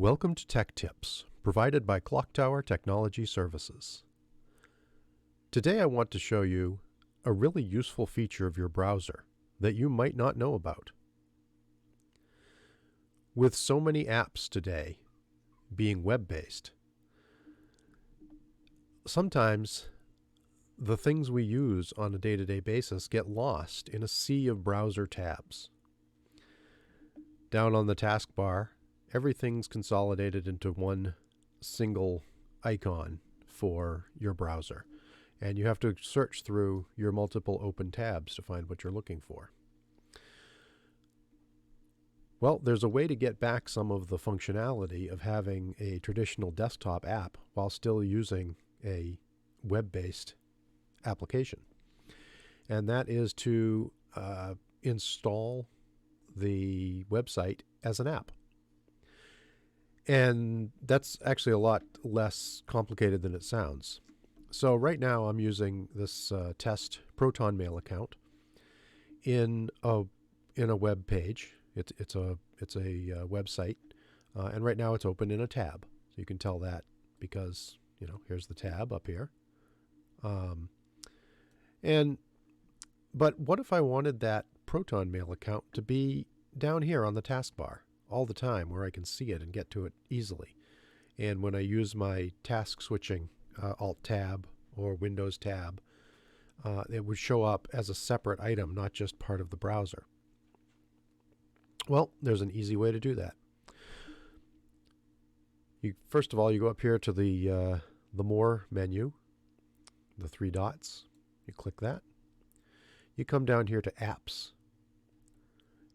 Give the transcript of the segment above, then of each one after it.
Welcome to Tech Tips, provided by Clocktower Technology Services. Today I want to show you a really useful feature of your browser that you might not know about. With so many apps today being web-based, sometimes the things we use on a day-to-day basis get lost in a sea of browser tabs. Down on the taskbar, everything's consolidated into one single icon for your browser, and you have to search through your multiple open tabs to find what you're looking for. Well, there's a way to get back some of the functionality of having a traditional desktop app while still using a web-based application, and that is to install the website as an app. And that's actually a lot less complicated than it sounds. So right now I'm using this test Proton Mail account in a web page. It's a website, and right now it's open in a tab. So you can tell that because here's the tab up here. But what if I wanted that Proton Mail account to be down here on the taskbar all the time, where I can see it and get to it easily? And when I use my task switching Alt Tab or Windows Tab, it would show up as a separate item, not just part of the browser. Well, there's an easy way to do that. First of all, you go up here to the More menu, the three dots. You click that. You come down here to Apps,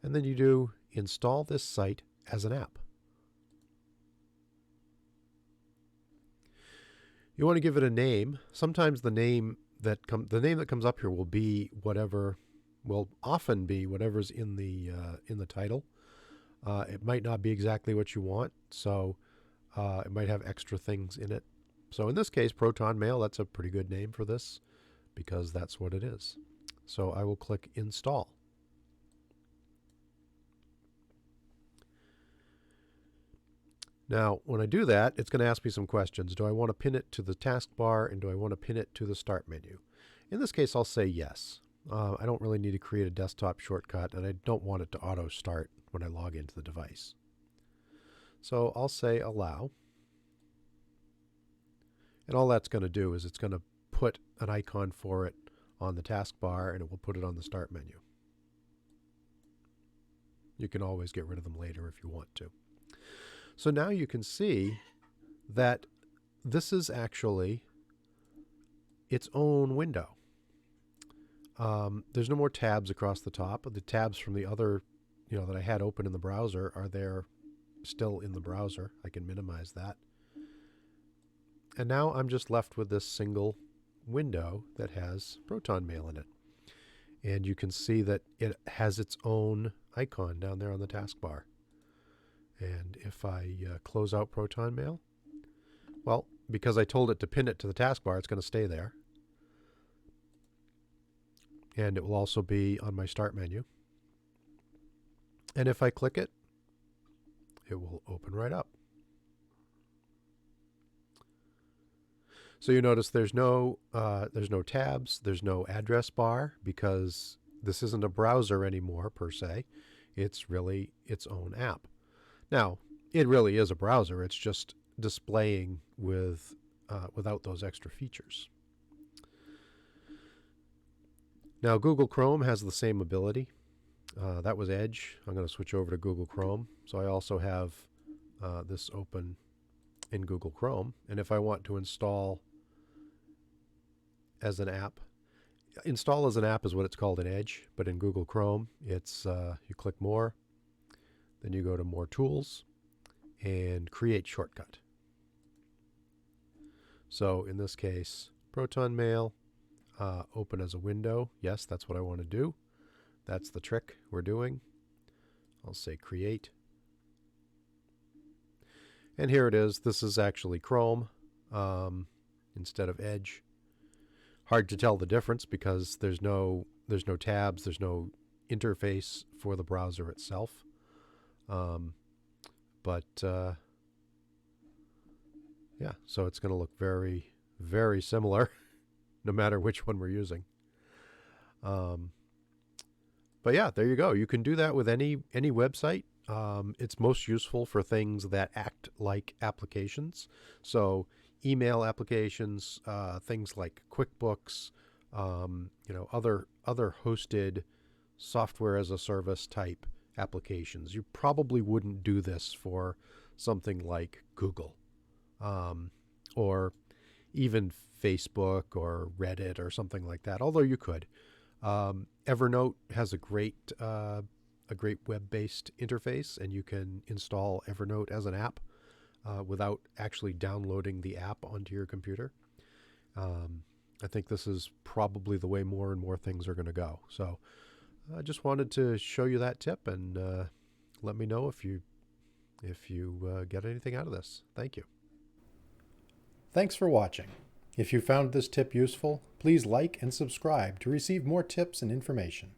and then you do Install this site as an app. You want to give it a name. Sometimes the name that comes up here will be whatever, will often be whatever's in the title. It might not be exactly what you want, so it might have extra things in it. So in this case, Proton Mail, that's a pretty good name for this because that's what it is. So I will click Install. Now, when I do that, it's going to ask me some questions. Do I want to pin it to the taskbar, and do I want to pin it to the Start menu? In this case, I'll say yes. I don't really need to create a desktop shortcut, and I don't want it to auto-start when I log into the device. So I'll say Allow. And all that's going to do is it's going to put an icon for it on the taskbar, and it will put it on the Start menu. You can always get rid of them later if you want to. So now you can see that this is actually its own window. There's no more tabs across the top. The tabs from the other, that I had open in the browser are there still in the browser. I can minimize that. And now I'm just left with this single window that has Proton Mail in it. And you can see that it has its own icon down there on the taskbar. And if I close out Proton Mail, well, because I told it to pin it to the taskbar, it's going to stay there. And it will also be on my Start menu. And if I click it, it will open right up. So you notice there's no tabs, there's no address bar, because this isn't a browser anymore per se. It's really its own app. Now, it really is a browser. It's just displaying without those extra features. Now, Google Chrome has the same ability. That was Edge. I'm going to switch over to Google Chrome. So I also have this open in Google Chrome. And if I want to install as an app, install as an app is what it's called in Edge. But in Google Chrome, it's you click More. Then you go to More Tools and Create Shortcut. So in this case, Proton Mail, open as a window. Yes, that's what I want to do. That's the trick we're doing. I'll say Create. And here it is. This is actually Chrome instead of Edge. Hard to tell the difference because there's no tabs, there's no interface for the browser itself. But Yeah, so it's going to look very, very similar no matter which one we're using. Um, but yeah, there you go. You can do that with any website. It's most useful for things that act like applications. So email applications, things like QuickBooks, other hosted software as a service type applications. You probably wouldn't do this for something like Google, or even Facebook or Reddit or something like that. Although you could. Evernote has a great web-based interface, and you can install Evernote as an app without actually downloading the app onto your computer. I think this is probably the way more and more things are going to go. So I just wanted to show you that tip, and let me know if you get anything out of this. Thank you. Thanks for watching. If you found this tip useful, please like and subscribe to receive more tips and information.